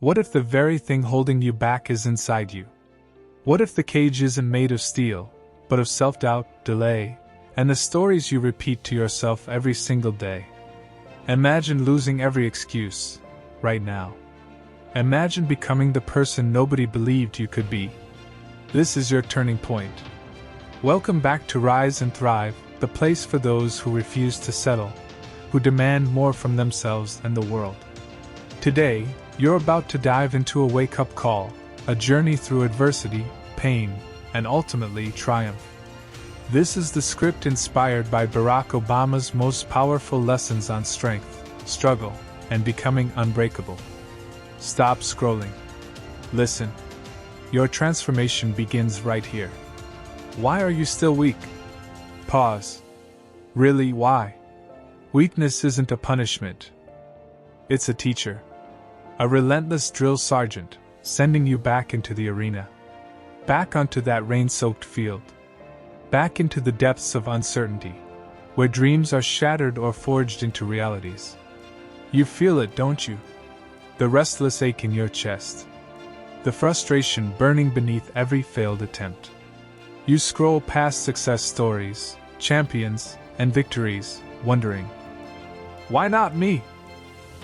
What if the very thing holding you back is inside you? What if the cage isn't made of steel, but of self-doubt, delay, and the stories you repeat to yourself every single day? Imagine losing every excuse, right now. Imagine becoming the person nobody believed you could be. This is your turning point. Welcome back to Rise and Thrive, the place for those who refuse to settle, who demand more from themselves and the world. Today, you're about to dive into a wake-up call, a journey through adversity, pain, and ultimately triumph. This is the script inspired by Barack Obama's most powerful lessons on strength, struggle, and becoming unbreakable. Stop scrolling. Listen. Your transformation begins right here. Why are you still weak? Pause. Really, why? Weakness isn't a punishment. It's a teacher. A relentless drill sergeant, sending you back into the arena. Back onto that rain-soaked field. Back into the depths of uncertainty, where dreams are shattered or forged into realities. You feel it, don't you? The restless ache in your chest. The frustration burning beneath every failed attempt. You scroll past success stories, champions, and victories, wondering, why not me?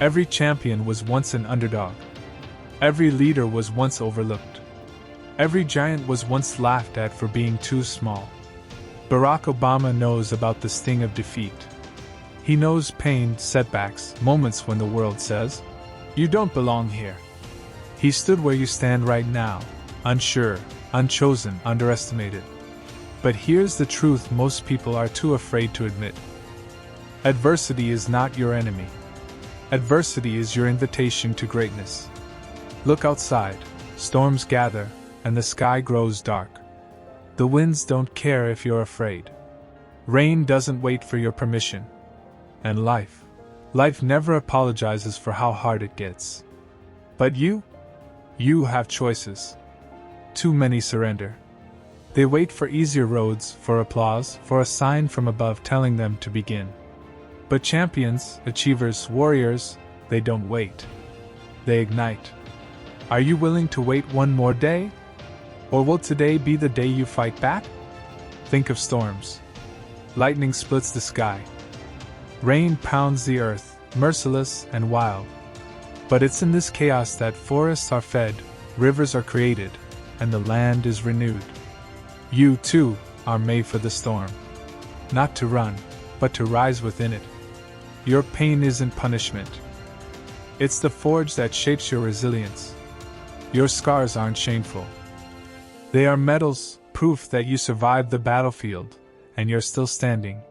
Every champion was once an underdog. Every leader was once overlooked. Every giant was once laughed at for being too small. Barack Obama knows about the sting of defeat. He knows pain, setbacks, moments when the world says, you don't belong here. He stood where you stand right now, unsure, unchosen, underestimated. But here's the truth most people are too afraid to admit. Adversity is not your enemy. Adversity is your invitation to greatness. Look outside, storms gather, and the sky grows dark. The winds don't care if you're afraid. Rain doesn't wait for your permission. And life never apologizes for how hard it gets. But you have choices. Too many surrender. They wait for easier roads, for applause, for a sign from above telling them to begin. But champions, achievers, warriors, they don't wait. They ignite. Are you willing to wait one more day? Or will today be the day you fight back? Think of storms. Lightning splits the sky. Rain pounds the earth, merciless and wild. But it's in this chaos that forests are fed, rivers are created, and the land is renewed. You, too, are made for the storm. Not to run, but to rise within it. Your pain isn't punishment. It's the forge that shapes your resilience. Your scars aren't shameful. They are medals, proof that you survived the battlefield, and you're still standing.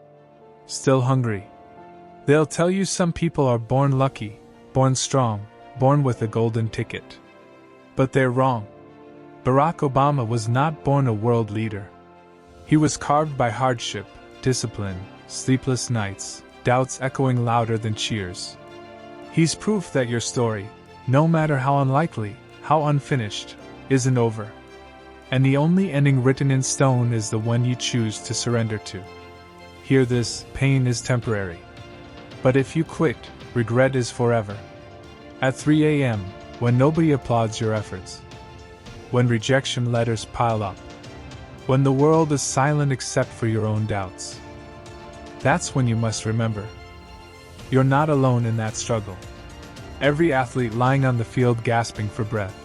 Still hungry. They'll tell you some people are born lucky, born strong, born with a golden ticket. But they're wrong. Barack Obama was not born a world leader. He was carved by hardship, discipline, sleepless nights, doubts echoing louder than cheers. He's proof that your story, no matter how unlikely, how unfinished, isn't over. And the only ending written in stone is the one you choose to surrender to. Hear this, pain is temporary. But if you quit, regret is forever. At 3 a.m., when nobody applauds your efforts. When rejection letters pile up. When the world is silent except for your own doubts. That's when you must remember. You're not alone in that struggle. Every athlete lying on the field gasping for breath.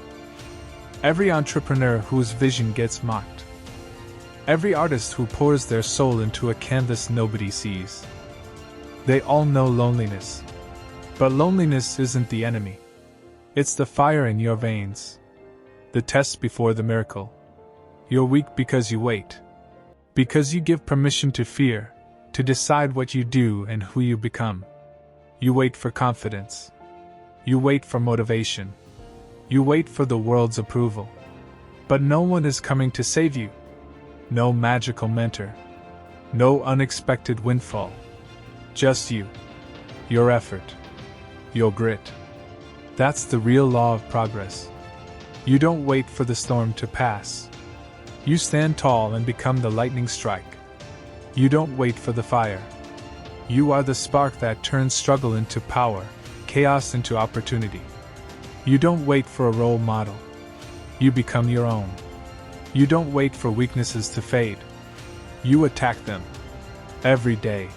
Every entrepreneur whose vision gets mocked. Every artist who pours their soul into a canvas nobody sees. They all know loneliness. But loneliness isn't the enemy. It's the fire in your veins. The test before the miracle. You're weak because you wait. Because you give permission to fear, to decide what you do and who you become. You wait for confidence. You wait for motivation. You wait for the world's approval. But no one is coming to save you. No magical mentor. No unexpected windfall. Just you. Your effort. Your grit. That's the real law of progress. You don't wait for the storm to pass. You stand tall and become the lightning strike. You don't wait for the fire. You are the spark that turns struggle into power, chaos into opportunity. You don't wait for a role model. You become your own. You don't wait for weaknesses to fade. You attack them. Every day.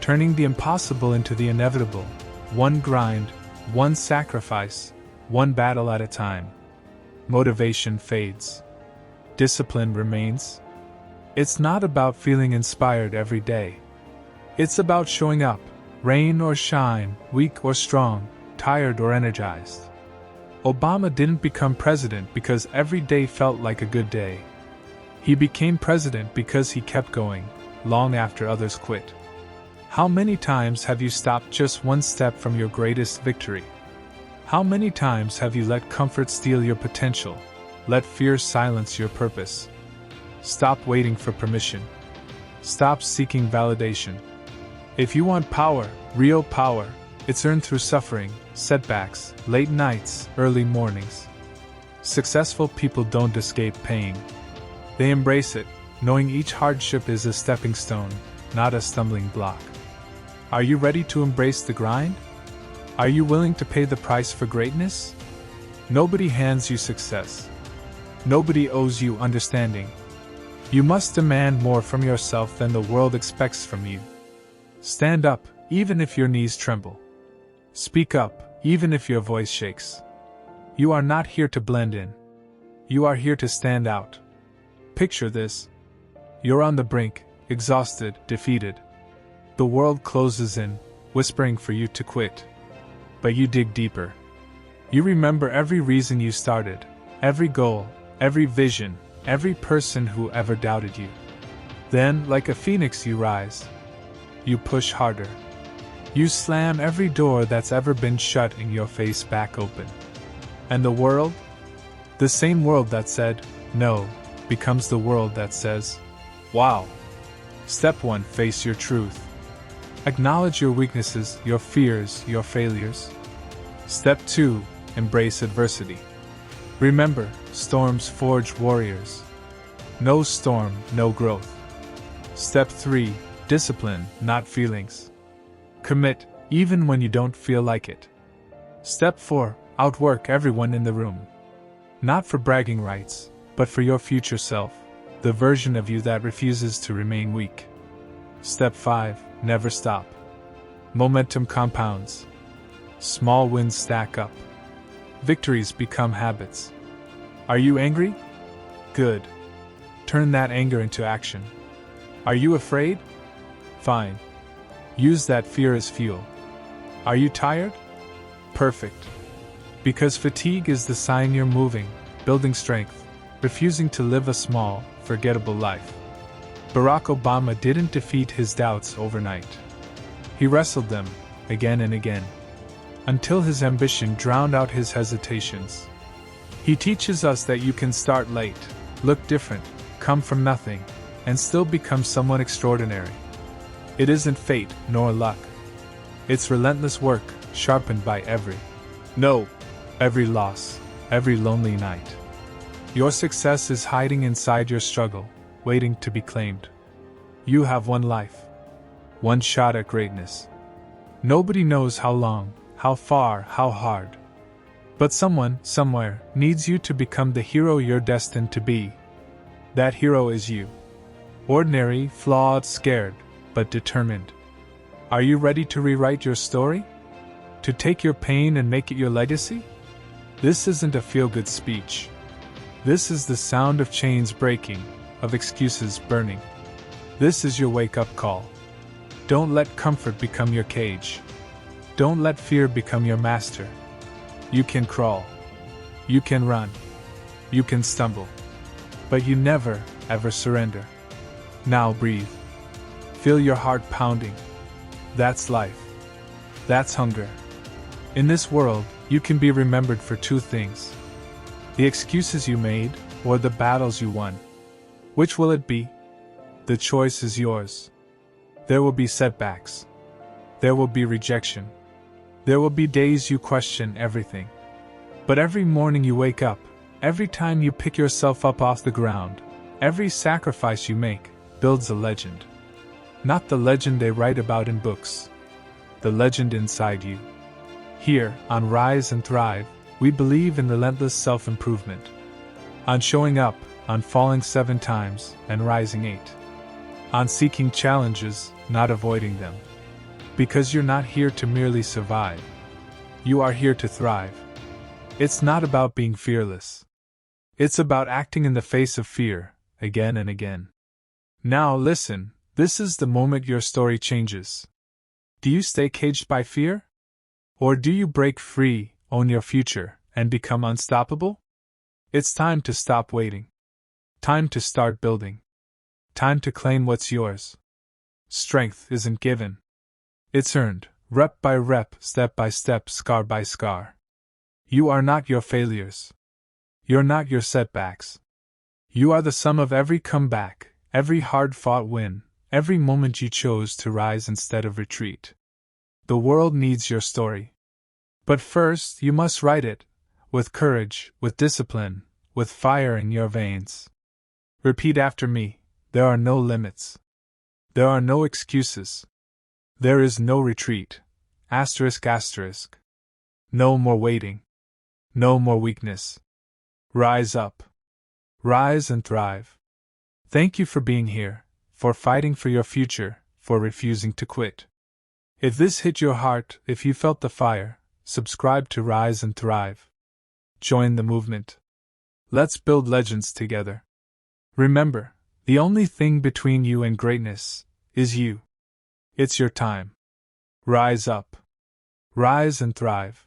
Turning the impossible into the inevitable. One grind, one sacrifice, one battle at a time. Motivation fades. Discipline remains. It's not about feeling inspired every day. It's about showing up, rain or shine, weak or strong, tired or energized. Obama didn't become president because every day felt like a good day. He became president because he kept going, long after others quit. How many times have you stopped just one step from your greatest victory? How many times have you let comfort steal your potential, let fear silence your purpose? Stop waiting for permission. Stop seeking validation. If you want power, real power, it's earned through suffering, setbacks, late nights, early mornings. Successful people don't escape pain. They embrace it, knowing each hardship is a stepping stone, not a stumbling block. Are you ready to embrace the grind? Are you willing to pay the price for greatness? Nobody hands you success. Nobody owes you understanding. You must demand more from yourself than the world expects from you. Stand up, even if your knees tremble. Speak up, even if your voice shakes. You are not here to blend in. You are here to stand out. Picture this. You're on the brink, exhausted, defeated. The world closes in, whispering for you to quit. But you dig deeper. You remember every reason you started, every goal, every vision, every person who ever doubted you. Then, like a phoenix, you rise. You push harder. You slam every door that's ever been shut in your face back open. And the world? The same world that said, no, becomes the world that says, wow. Step 1. Face your truth. Acknowledge your weaknesses, your fears, your failures. Step 2. Embrace adversity. Remember, storms forge warriors. No storm, no growth. Step 3. Discipline, not feelings. Commit, even when you don't feel like it. Step 4. Outwork everyone in the room. Not for bragging rights, but for your future self, the version of you that refuses to remain weak. Step 5. Never stop. Momentum compounds. Small wins stack up. Victories become habits. Are you angry? Good. Turn that anger into action. Are you afraid? Fine. Use that fear as fuel. Are you tired? Perfect. Because fatigue is the sign you're moving, building strength, refusing to live a small, forgettable life. Barack Obama didn't defeat his doubts overnight. He wrestled them, again and again, until his ambition drowned out his hesitations. He teaches us that you can start late, look different, come from nothing, and still become someone extraordinary. It isn't fate nor luck. It's relentless work, sharpened by every loss, every lonely night. Your success is hiding inside your struggle, waiting to be claimed. You have one life, one shot at greatness. Nobody knows how long, how far, how hard. But someone, somewhere, needs you to become the hero you're destined to be. That hero is you. Ordinary, flawed, scared, but determined. Are you ready to rewrite your story? To take your pain and make it your legacy? This isn't a feel-good speech. This is the sound of chains breaking, of excuses burning. This is your wake-up call. Don't let comfort become your cage. Don't let fear become your master. You can crawl. You can run. You can stumble. But you never, ever surrender. Now breathe. Feel your heart pounding. That's life. That's hunger. In this world, you can be remembered for two things: the excuses you made, or the battles you won. Which will it be? The choice is yours. There will be setbacks. There will be rejection. There will be days you question everything. But every morning you wake up, every time you pick yourself up off the ground, every sacrifice you make, builds a legend. Not the legend they write about in books. The legend inside you. Here, on Rise and Thrive, We believe in relentless self-improvement. On showing up, on falling 7 times and rising 8. On seeking challenges, not avoiding them. Because you're not here to merely survive. You are here to thrive. It's not about being fearless. It's about acting in the face of fear, again and again. Now listen, this is the moment your story changes. Do you stay caged by fear? Or do you break free, own your future, and become unstoppable? It's time to stop waiting. Time to start building. Time to claim what's yours. Strength isn't given. It's earned, rep by rep, step by step, scar by scar. You are not your failures. You're not your setbacks. You are the sum of every comeback, every hard-fought win, every moment you chose to rise instead of retreat. The world needs your story. But first, you must write it, with courage, with discipline, with fire in your veins. Repeat after me, there are no limits. There are no excuses. There is no retreat. Asterisk asterisk. No more waiting. No more weakness. Rise up. Rise and thrive. Thank you for being here, for fighting for your future, for refusing to quit. If this hit your heart, if you felt the fire, subscribe to Rise and Thrive. Join the movement. Let's build legends together. Remember, the only thing between you and greatness is you. It's your time. Rise up. Rise and thrive.